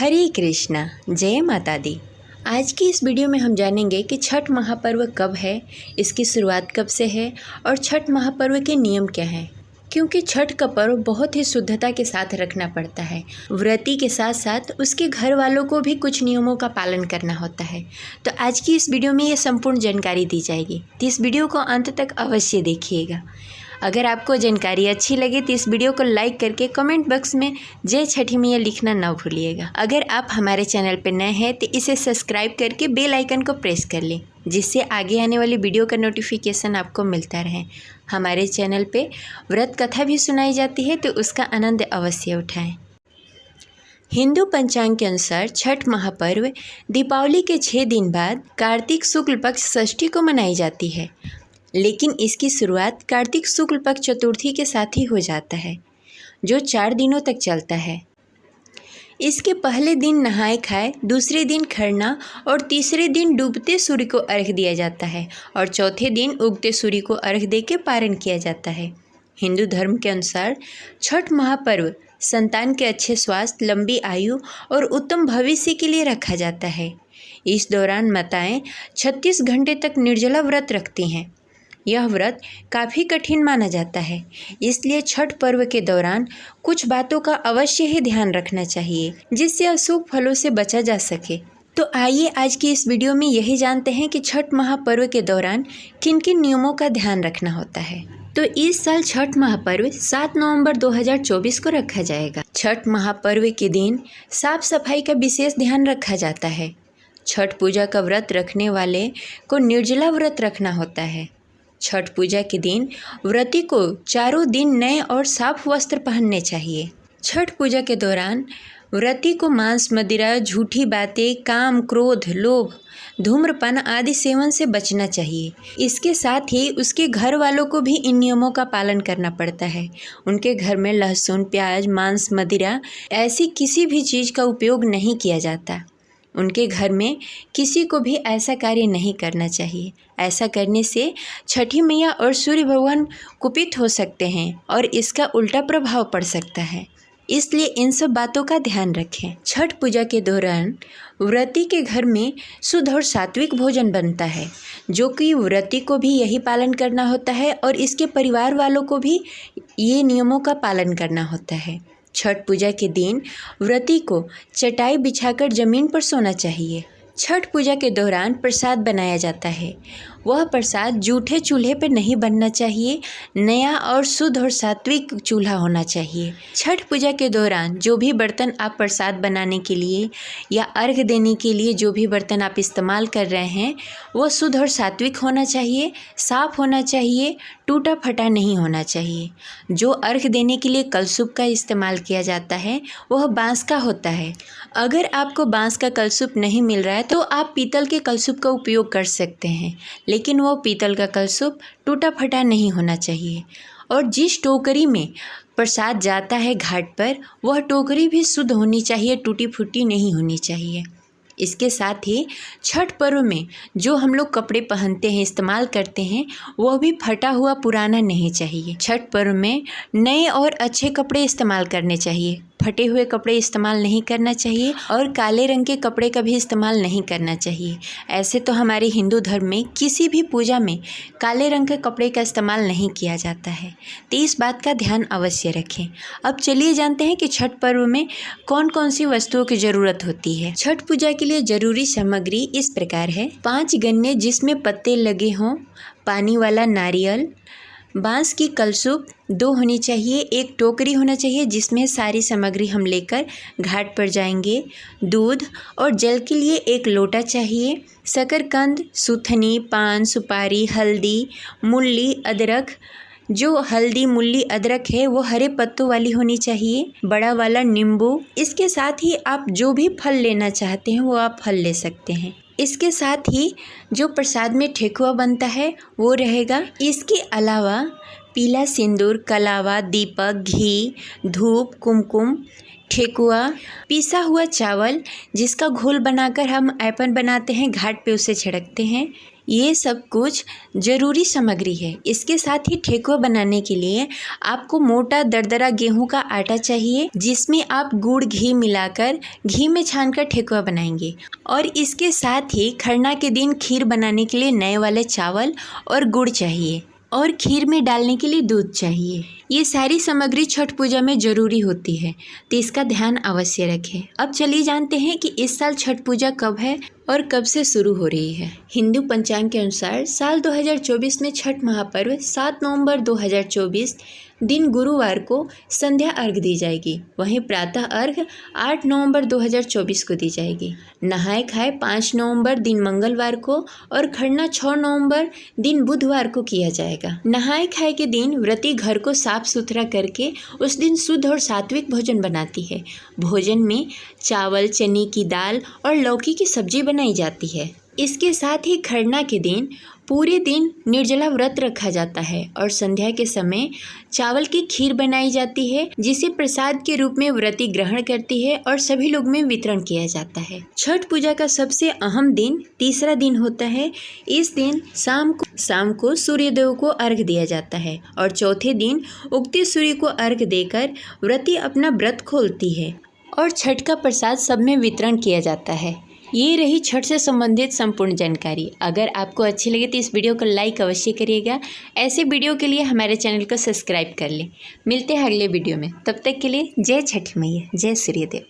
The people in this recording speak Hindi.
हरे कृष्णा, जय माता दी। आज की इस वीडियो में हम जानेंगे कि छठ महापर्व कब है, इसकी शुरुआत कब से है और छठ महापर्व के नियम क्या हैं। क्योंकि छठ का पर्व बहुत ही शुद्धता के साथ रखना पड़ता है। व्रती के साथ साथ उसके घर वालों को भी कुछ नियमों का पालन करना होता है। तो आज की इस वीडियो में ये संपूर्ण जानकारी दी जाएगी, तो इस वीडियो को अंत तक अवश्य देखिएगा। अगर आपको जानकारी अच्छी लगे तो इस वीडियो को लाइक करके कमेंट बॉक्स में जय छठी मैया लिखना ना भूलिएगा। अगर आप हमारे चैनल पर नए हैं तो इसे सब्सक्राइब करके बेल आइकन को प्रेस कर लें, जिससे आगे आने वाली वीडियो का नोटिफिकेशन आपको मिलता रहे। हमारे चैनल पे व्रत कथा भी सुनाई जाती है, तो उसका आनंद अवश्य उठाएं। हिंदू पंचांग के अनुसार छठ महापर्व दीपावली के 6 दिन बाद कार्तिक शुक्ल पक्ष षष्ठी को मनाई जाती है, लेकिन इसकी शुरुआत कार्तिक शुक्ल पक्ष चतुर्थी के साथ ही हो जाता है, जो 4 दिनों तक चलता है। इसके पहले दिन नहाए खाए, दूसरे दिन खरना और तीसरे दिन डूबते सूर्य को अर्घ्य दिया जाता है और चौथे दिन उगते सूर्य को अर्घ्य देकर पारण किया जाता है। हिंदू धर्म के अनुसार छठ महापर्व संतान के अच्छे स्वास्थ्य, लंबी आयु और उत्तम भविष्य के लिए रखा जाता है। इस दौरान माताएं 36 घंटे तक निर्जला व्रत रखती हैं। यह व्रत काफ़ी कठिन माना जाता है, इसलिए छठ पर्व के दौरान कुछ बातों का अवश्य ही ध्यान रखना चाहिए, जिससे अशुभ फलों से बचा जा सके। तो आइए आज की इस वीडियो में यही जानते हैं कि छठ महापर्व के दौरान किन किन नियमों का ध्यान रखना होता है। तो इस साल छठ महापर्व 7 नवंबर 2024 को रखा जाएगा। छठ महापर्व के दिन साफ सफाई का विशेष ध्यान रखा जाता है। छठ पूजा का व्रत रखने वाले को निर्जला व्रत रखना होता है। छठ पूजा के दिन व्रती को चारों दिन नए और साफ वस्त्र पहनने चाहिए। छठ पूजा के दौरान व्रती को मांस, मदिरा, झूठी बातें, काम, क्रोध, लोभ, धूम्रपान आदि सेवन से बचना चाहिए। इसके साथ ही उसके घर वालों को भी इन नियमों का पालन करना पड़ता है। उनके घर में लहसुन, प्याज, मांस, मदिरा ऐसी किसी भी चीज़ का उपयोग नहीं किया जाता। उनके घर में किसी को भी ऐसा कार्य नहीं करना चाहिए। ऐसा करने से छठी मैया और सूर्य भगवान कुपित हो सकते हैं और इसका उल्टा प्रभाव पड़ सकता है, इसलिए इन सब बातों का ध्यान रखें। छठ पूजा के दौरान व्रती के घर में शुद्ध और सात्विक भोजन बनता है, जो कि व्रती को भी यही पालन करना होता है और इसके परिवार वालों को भी ये नियमों का पालन करना होता है। छठ पूजा के दिन व्रती को चटाई बिछाकर जमीन पर सोना चाहिए। छठ पूजा के दौरान प्रसाद बनाया जाता है। वह प्रसाद जूठे चूल्हे पर नहीं बनना चाहिए, नया और शुद्ध और सात्विक चूल्हा होना चाहिए। छठ पूजा के दौरान जो भी बर्तन आप प्रसाद बनाने के लिए या अर्घ्य देने के लिए जो भी बर्तन आप इस्तेमाल कर रहे हैं, वो शुद्ध और सात्विक होना चाहिए, साफ होना चाहिए, टूटा फटा नहीं होना चाहिए। जो अर्घ्य देने के लिए कलशुप का इस्तेमाल किया जाता है वह बांस का होता है। अगर आपको बांस का कलशुप नहीं मिल रहा है तो आप पीतल के कलशुप का उपयोग कर सकते हैं, लेकिन वो पीतल का कलशुप टूटा फटा नहीं होना चाहिए। और जिस टोकरी में प्रसाद जाता है घाट पर, वह टोकरी भी शुद्ध होनी चाहिए, टूटी फूटी नहीं होनी चाहिए। इसके साथ ही छठ पर्व में जो हम लोग कपड़े पहनते हैं, इस्तेमाल करते हैं, वह भी फटा हुआ पुराना नहीं चाहिए। छठ पर्व में नए और अच्छे कपड़े इस्तेमाल करने चाहिए। फटे हुए कपड़े इस्तेमाल नहीं करना चाहिए और काले रंग के कपड़े का भी इस्तेमाल नहीं करना चाहिए। ऐसे तो हमारे हिंदू धर्म में किसी भी पूजा में काले रंग के कपड़े का इस्तेमाल नहीं किया जाता है, तो इस बात का ध्यान अवश्य रखें। अब चलिए जानते हैं कि छठ पर्व में कौन कौन सी वस्तुओं की ज़रूरत होती है। छठ पूजा के लिए ज़रूरी सामग्री इस प्रकार है: 5 गन्ने जिसमें पत्ते लगे हों, पानी वाला नारियल, बांस की कलशुप 2 होनी चाहिए, एक टोकरी होना चाहिए जिसमें सारी सामग्री हम लेकर घाट पर जाएंगे, दूध और जल के लिए 1 लोटा चाहिए, शकरकंद, सूथनी, पान, सुपारी, हल्दी, मूली, अदरक। जो हल्दी, मूली, अदरक है वो हरे पत्तों वाली होनी चाहिए, बड़ा वाला नींबू। इसके साथ ही आप जो भी फल लेना चाहते हैं वो आप फल ले सकते हैं। इसके साथ ही जो प्रसाद में ठेकुआ बनता है वो रहेगा। इसके अलावा पीला सिंदूर, कलावा, दीपक, घी, धूप, कुमकुम, ठेकुआ, पिसा हुआ चावल जिसका घोल बनाकर हम ऐपन बनाते हैं, घाट पे उसे छिड़कते हैं, ये सब कुछ ज़रूरी सामग्री है। इसके साथ ही ठेकुआ बनाने के लिए आपको मोटा दरदरा गेहूं का आटा चाहिए, जिसमें आप गुड़ घी मिलाकर घी में छानकर ठेकुआ बनाएंगे। और इसके साथ ही खरना के दिन खीर बनाने के लिए नए वाले चावल और गुड़ चाहिए, और खीर में डालने के लिए दूध चाहिए। ये सारी सामग्री छठ पूजा में ज़रूरी होती है, तो इसका ध्यान अवश्य रखें। अब चलिए जानते हैं कि इस साल छठ पूजा कब है और कब से शुरू हो रही है। हिंदू पंचांग के अनुसार साल 2024 में छठ महापर्व 7 नवंबर 2024 दिन गुरुवार को संध्या अर्घ दी जाएगी। वहीं प्रातः अर्घ 8 नवंबर 2024 को दी जाएगी। नहाय खाए 5 नवंबर दिन मंगलवार को और खरना 6 नवंबर दिन बुधवार को किया जाएगा। नहाय खाए के दिन व्रती घर को साफ सुथरा करके उस दिन शुद्ध और सात्विक भोजन बनाती है। भोजन में चावल, चने की दाल और लौकी की सब्जी बनाई जाती है। इसके साथ ही खरना के दिन पूरे दिन निर्जला व्रत रखा जाता है और संध्या के समय चावल की खीर बनाई जाती है, जिसे प्रसाद के रूप में व्रती ग्रहण करती है और सभी लोग में वितरण किया जाता है। छठ पूजा का सबसे अहम दिन तीसरा दिन होता है। इस दिन शाम को सूर्यदेव को अर्घ दिया जाता है और चौथे दिन उगते सूर्य को अर्घ देकर व्रती अपना व्रत खोलती है और छठ का प्रसाद सब में वितरण किया जाता है। ये रही छठ से संबंधित संपूर्ण जानकारी। अगर आपको अच्छी लगे तो इस वीडियो को लाइक अवश्य करिएगा। ऐसे वीडियो के लिए हमारे चैनल को सब्सक्राइब कर लें। मिलते हैं अगले वीडियो में, तब तक के लिए जय छठ मैया, जय सूर्यदेव।